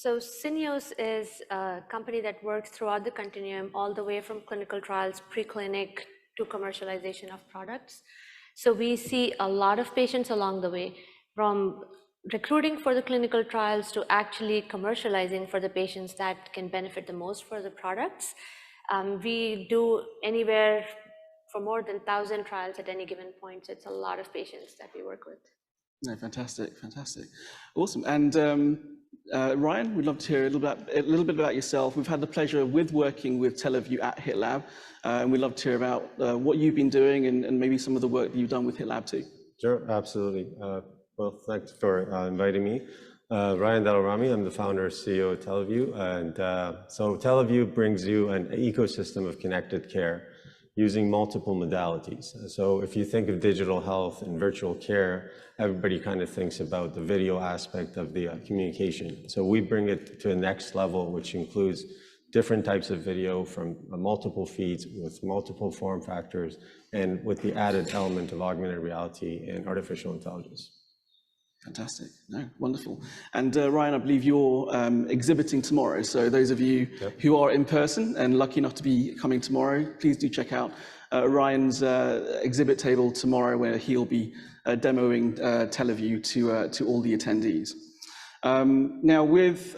So Syneos is a company that works throughout the continuum, all the way from clinical trials, preclinic to commercialization of products. So we see a lot of patients along the way, from recruiting for the clinical trials to actually commercializing for the patients that can benefit the most for the products. We do anywhere for more than 1,000 trials at any given point. So it's a lot of patients that we work with. No, fantastic, fantastic, awesome. And Ryan, we'd love to hear a little bit about yourself. We've had the pleasure with working with Televu at HITLAB, and we'd love to hear about what you've been doing and maybe some of the work that you've done with HITLAB too. Sure, absolutely. Well, thanks for inviting me. Ryan Dalarami, I'm the founder and CEO of Televu, and so Televu brings you an ecosystem of connected care using multiple modalities. So if you think of digital health and virtual care, everybody kind of thinks about the video aspect of the communication. So we bring it to a next level, which includes different types of video from multiple feeds with multiple form factors and with the added element of augmented reality and artificial intelligence. Fantastic, no, wonderful. And Ryan, I believe you're exhibiting tomorrow. So those of you who are in person and lucky enough to be coming tomorrow, please do check out Ryan's exhibit table tomorrow, where he'll be demoing Televu to all the attendees. Now, with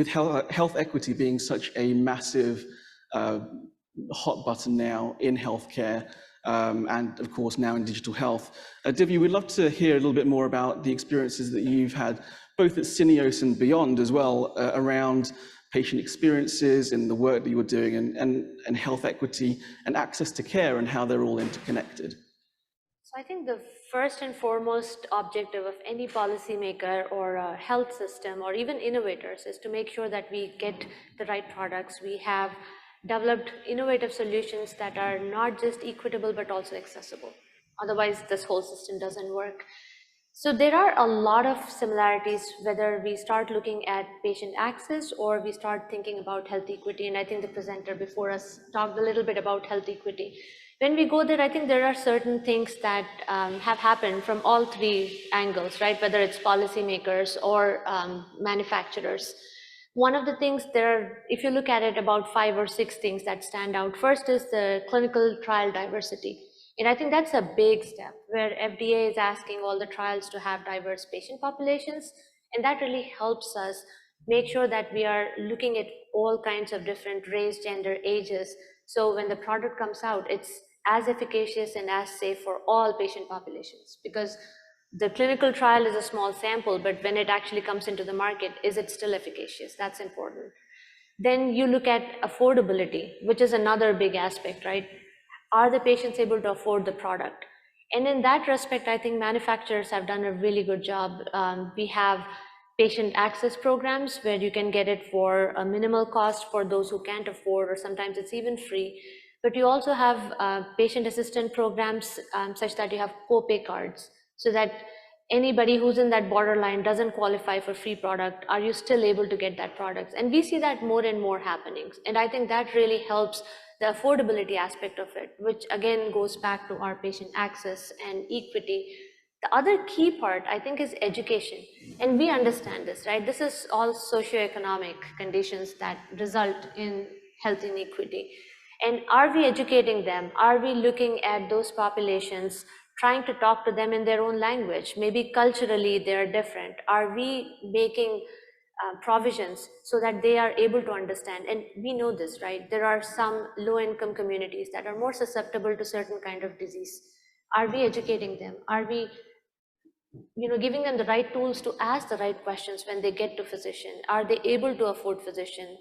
health equity being such a massive hot button now in healthcare, and of course now in digital health, Divya, we'd love to hear a little bit more about the experiences that you've had, both at Syneos and beyond as well, around patient experiences and the work that you were doing, and health equity and access to care and how they're all interconnected. So I think the first and foremost objective of any policymaker or a health system or even innovators is to make sure that we get the right products. We have developed innovative solutions that are not just equitable but also accessible. Otherwise, this whole system doesn't work. So there are a lot of similarities, whether we start looking at patient access or we start thinking about health equity. And I think the presenter before us talked a little bit about health equity. When we go there, I think there are certain things that have happened from all three angles, right? Whether it's policymakers or manufacturers. One of the things if you look at it, about 5 or 6 things that stand out. First is the clinical trial diversity. And I think that's a big step, where FDA is asking all the trials to have diverse patient populations. And that really helps us make sure that we are looking at all kinds of different race, gender, ages. So when the product comes out, it's as efficacious and as safe for all patient populations. Because the clinical trial is a small sample, but when it actually comes into the market, is it still efficacious? That's important. Then you look at affordability, which is another big aspect, right? Are the patients able to afford the product? And in that respect, I think manufacturers have done a really good job. We have patient access programs where you can get it for a minimal cost for those who can't afford, or sometimes it's even free. But you also have patient assistance programs such that you have co-pay cards, so that anybody who's in that borderline doesn't qualify for free product, are you still able to get that product? And we see that more and more happening. And I think that really helps the affordability aspect of it, which again goes back to our patient access and equity. The other key part, I think, is education. And we understand this, right? This is all socioeconomic conditions that result in health inequity. And are we educating them? Are we looking at those populations, trying to talk to them in their own language? Maybe culturally they're different. Are we making provisions so that they are able to understand? And we know this, right? There are some low-income communities that are more susceptible to certain kind of disease. Are we educating them? Are we giving them the right tools to ask the right questions when they get to physician? Are they able to afford physician?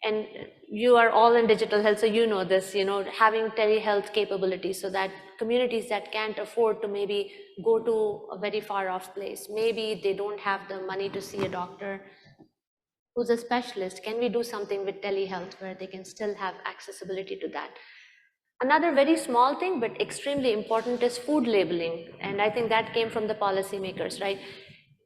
And you are all in digital health, so you know this, having telehealth capabilities so that communities that can't afford to maybe go to a very far off place, maybe they don't have the money to see a doctor who's a specialist, can we do something with telehealth where they can still have accessibility to that? Another very small thing, but extremely important, is food labeling. And I think that came from the policymakers, right?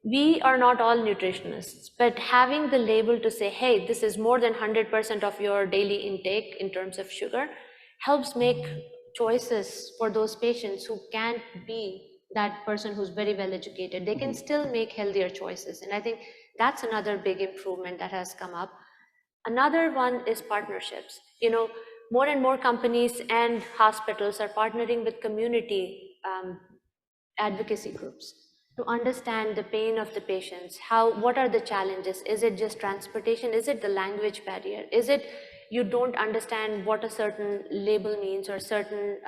We are not all nutritionists, but having the label to say, hey, this is more than 100% of your daily intake in terms of sugar, helps make choices for those patients who can't be that person who's very well educated. They can still make healthier choices. And I think That's another big improvement that has come up. Another one is partnerships. More and more companies and hospitals are partnering with community advocacy groups to understand the pain of the patients. What are the challenges? Is it just transportation? Is it the language barrier? Is it you don't understand what a certain label means, or certain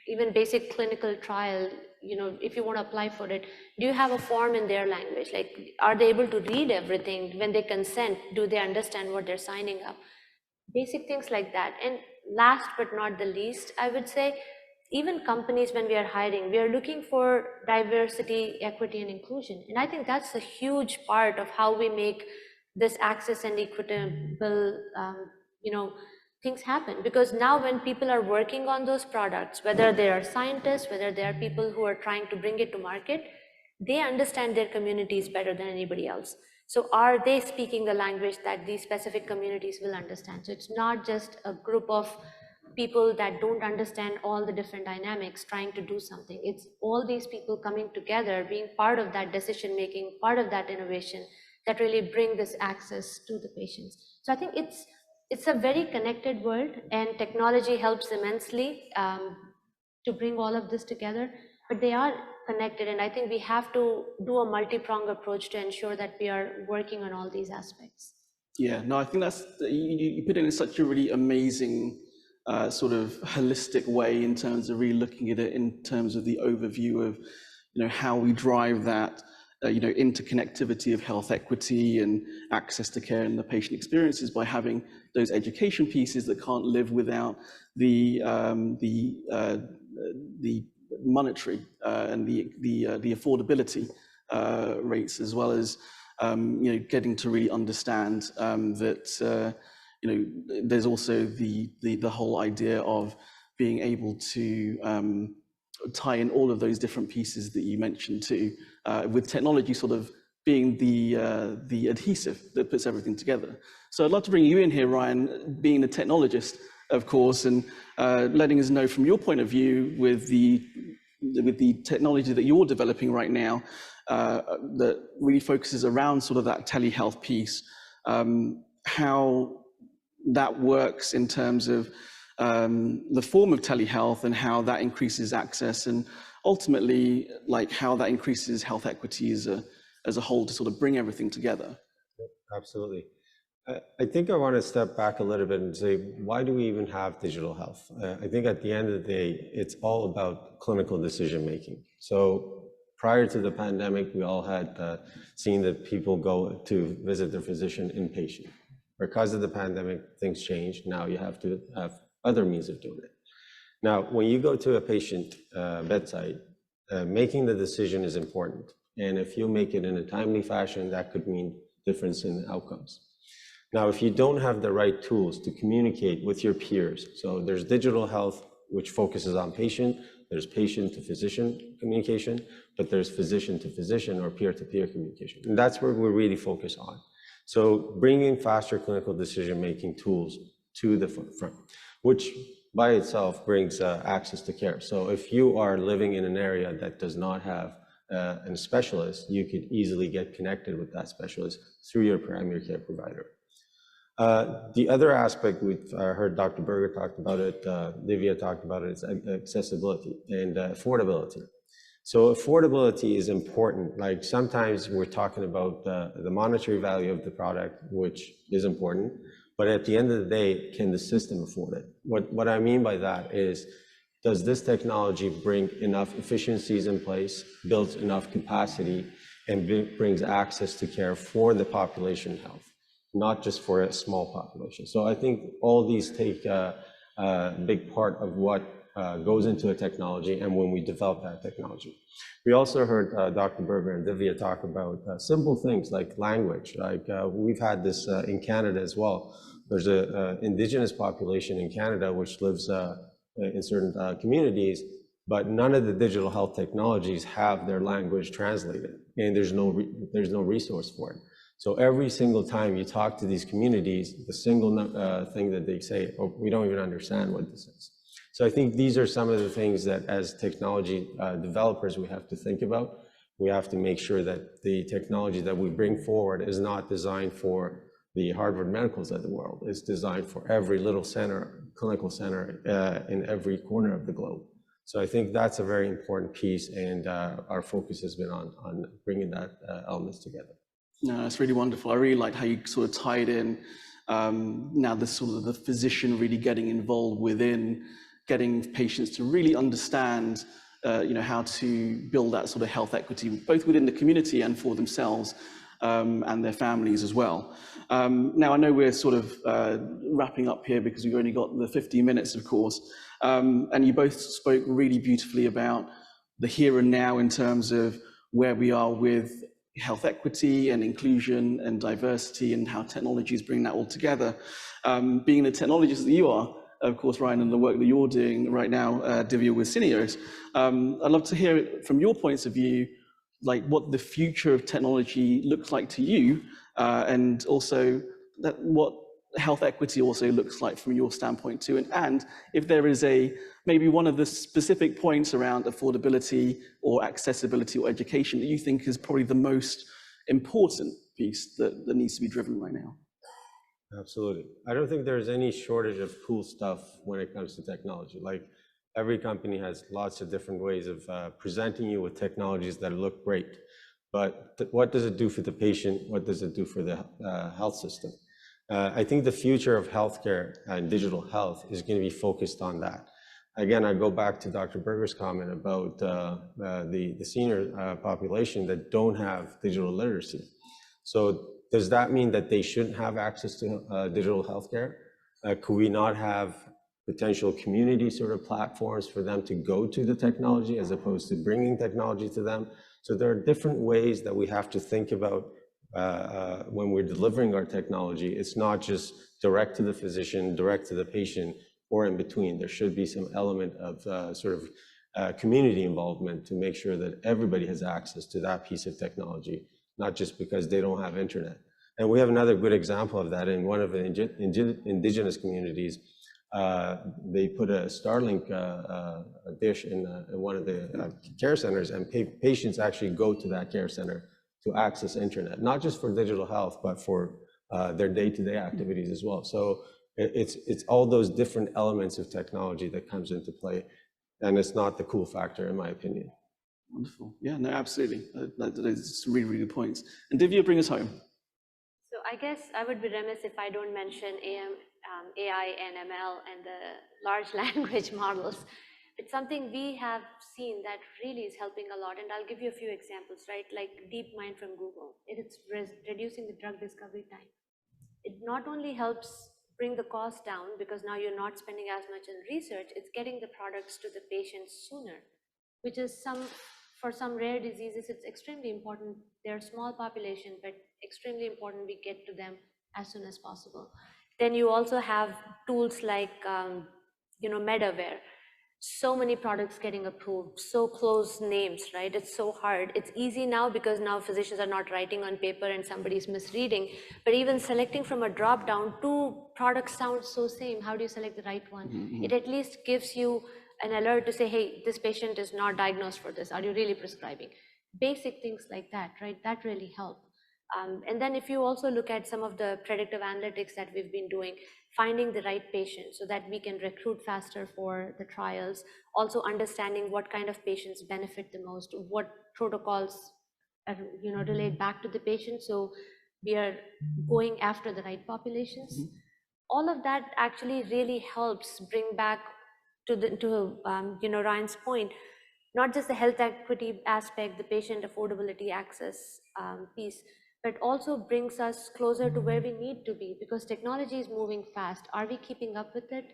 even basic clinical trial? If you want to apply for it, do you have a form in their language? Like, are they able to read everything when they consent? Do they understand what they're signing up? Basic things like that. And last but not the least, I would say, even companies, when we are hiring, we are looking for diversity, equity, and inclusion. And I think that's a huge part of how we make this access and equitable, things happen. Because now when people are working on those products, whether they are scientists, whether they are people who are trying to bring it to market, they understand their communities better than anybody else. So are they speaking the language that these specific communities will understand? So it's not just a group of people that don't understand all the different dynamics trying to do something. It's all these people coming together, being part of that decision making, part of that innovation, that really bring this access to the patients. So I think it's a very connected world, and technology helps immensely to bring all of this together, but they are connected, and I think we have to do a multi-pronged approach to ensure that we are working on all these aspects. Yeah, no, I think that's, you put it in such a really amazing sort of holistic way in terms of really looking at it in terms of the overview of, how we drive that, interconnectivity of health equity and access to care and the patient experiences by having those education pieces that can't live without the monetary and the affordability rates, as well as getting to really understand that there's also the whole idea of being able to tie in all of those different pieces that you mentioned too, with technology sort of being the adhesive that puts everything together. So I'd love to bring you in here, Ryan, being a technologist, of course, and letting us know from your point of view with the technology that you're developing right now, that really focuses around sort of that telehealth piece, how that works in terms of the form of telehealth and how that increases access, and ultimately like how that increases health equity as a whole to sort of bring everything together. Absolutely. I think I want to step back a little bit and say, why do we even have digital health? I think at the end of the day, it's all about clinical decision making. So prior to the pandemic, we all had seen that people go to visit their physician inpatient. Because of the pandemic, things changed. Now you have to have other means of doing it. Now, when you go to a patient bedside, making the decision is important. And if you make it in a timely fashion, that could mean difference in outcomes. Now, if you don't have the right tools to communicate with your peers, so there's digital health, which focuses on patient, there's patient to physician communication, but there's physician to physician or peer-to-peer communication. And that's where we're really focused on. So bringing faster clinical decision-making tools to the forefront, which by itself brings access to care. So if you are living in an area that does not have a specialist, you could easily get connected with that specialist through your primary care provider. The other aspect we've heard Dr. Berger talked about it, Divya talked about it, is accessibility and affordability. So affordability is important. Like sometimes we're talking about the monetary value of the product, which is important, but at the end of the day, can the system afford it? What I mean by that is, does this technology bring enough efficiencies in place, builds enough capacity, and brings access to care for the population health, not just for a small population? So I think all these take a big part of what goes into a technology and when we develop that technology. We also heard Dr. Berger and Divya talk about simple things like language. Like we've had this in Canada as well. There's an indigenous population in Canada which lives in certain communities, but none of the digital health technologies have their language translated, and there's no resource for it. So every single time you talk to these communities, the single thing that they say, oh, we don't even understand what this is. So I think these are some of the things that as technology developers we have to think about. We have to make sure that the technology that we bring forward is not designed for the Harvard Medicals of the world. It's designed for every little center, clinical center in every corner of the globe. So I think that's a very important piece, and our focus has been on bringing that elements together. No, that's really wonderful. I really like how you sort of tied in now the sort of the physician really getting involved within getting patients to really understand how to build that sort of health equity, both within the community and for themselves and their families as well. Now, I know we're sort of wrapping up here because we've only got the 50 minutes, of course, and you both spoke really beautifully about the here and now in terms of where we are with health equity and inclusion and diversity and how technologies bring that all together. Being the technologist that you are, of course, Ryan, and the work that you're doing right now, Divya, with Syneos, I'd love to hear from your points of view, like what the future of technology looks like to you, and also what health equity also looks like from your standpoint too, and if there is maybe one of the specific points around affordability or accessibility or education that you think is probably the most important piece that needs to be driven right now. Absolutely. I don't think there's any shortage of cool stuff when it comes to technology. Like, every company has lots of different ways of presenting you with technologies that look great. But what does it do for the patient? What does it do for the health system? I think the future of healthcare and digital health is going to be focused on that. Again, I go back to Dr. Berger's comment about the senior population that don't have digital literacy. So does that mean that they shouldn't have access to digital healthcare? Could we not have potential community sort of platforms for them to go to the technology as opposed to bringing technology to them? So there are different ways that we have to think about when we're delivering our technology. It's not just direct to the physician, direct to the patient, or in between. There should be some element of community involvement to make sure that everybody has access to that piece of technology, not just because they don't have internet. And we have another good example of that in one of the indigenous communities. They put a Starlink dish in one of the care centers, and patients actually go to that care center to access internet, not just for digital health, but for their day-to-day activities as well. So it's all those different elements of technology that comes into play, and it's not the cool factor, in my opinion. Wonderful. Yeah, no, absolutely. That's really, really good points. And Divya, bring us home. So I guess I would be remiss if I don't mention AI and ML and the large language models. It's something we have seen that really is helping a lot. And I'll give you a few examples, right? Like DeepMind from Google. It's reducing the drug discovery time. It not only helps bring the cost down because now you're not spending as much in research, it's getting the products to the patients sooner, which is for some rare diseases, it's extremely important. They're a small population, but extremely important we get to them as soon as possible. Then you also have tools like, Medaware. So many products getting approved, so close names, right? It's so hard. It's easy now because now physicians are not writing on paper and somebody's misreading, but even selecting from a drop down, two products sound so same. How do you select the right one? Mm-hmm. It at least gives you an alert to say, hey, this patient is not diagnosed for this. Are you really prescribing? Basic things like that, right? That really help. And then if you also look at some of the predictive analytics that we've been doing, finding the right patient so that we can recruit faster for the trials, also understanding what kind of patients benefit the most, what protocols are, relayed back to the patient. So we are going after the right populations. Mm-hmm. All of that actually really helps bring back to Ryan's point, not just the health equity aspect, the patient affordability access piece, but also brings us closer to where we need to be because technology is moving fast. Are we keeping up with it?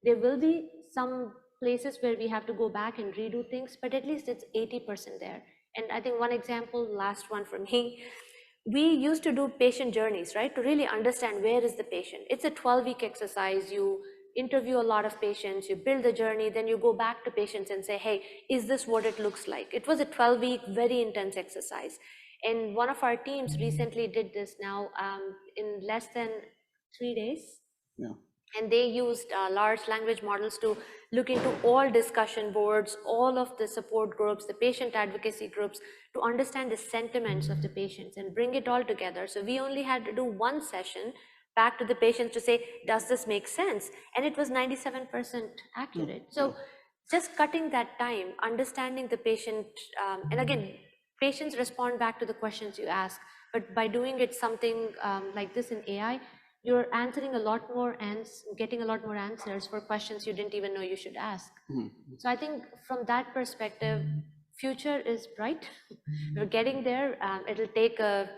There will be some places where we have to go back and redo things, but at least it's 80% there. And I think one example, last one for me, we used to do patient journeys, right? To really understand where is the patient. It's a 12-week exercise. You interview a lot of patients, you build the journey, then you go back to patients and say, hey, is this what it looks like? It was a 12-week, very intense exercise. And one of our teams recently did this now in less than 3 days. Yeah. And they used large language models to look into all discussion boards, all of the support groups, the patient advocacy groups, to understand the sentiments of the patients and bring it all together. So we only had to do one session back to the patients to say, does this make sense? And it was 97% accurate. So just cutting that time, understanding the patient, and again, patients respond back to the questions you ask, but by doing it something like this in AI, you're answering a lot more and getting a lot more answers for questions you didn't even know you should ask. So I think from that perspective, future is bright. We're getting there. It'll take a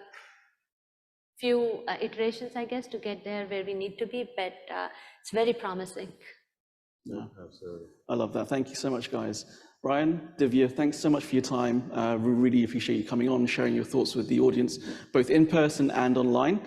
few iterations, I guess, to get there where we need to be, but it's very promising. Yeah, absolutely. I love that. Thank you so much, guys. Ryan, Divya, thanks so much for your time. We really appreciate you coming on and sharing your thoughts with the audience, both in person and online.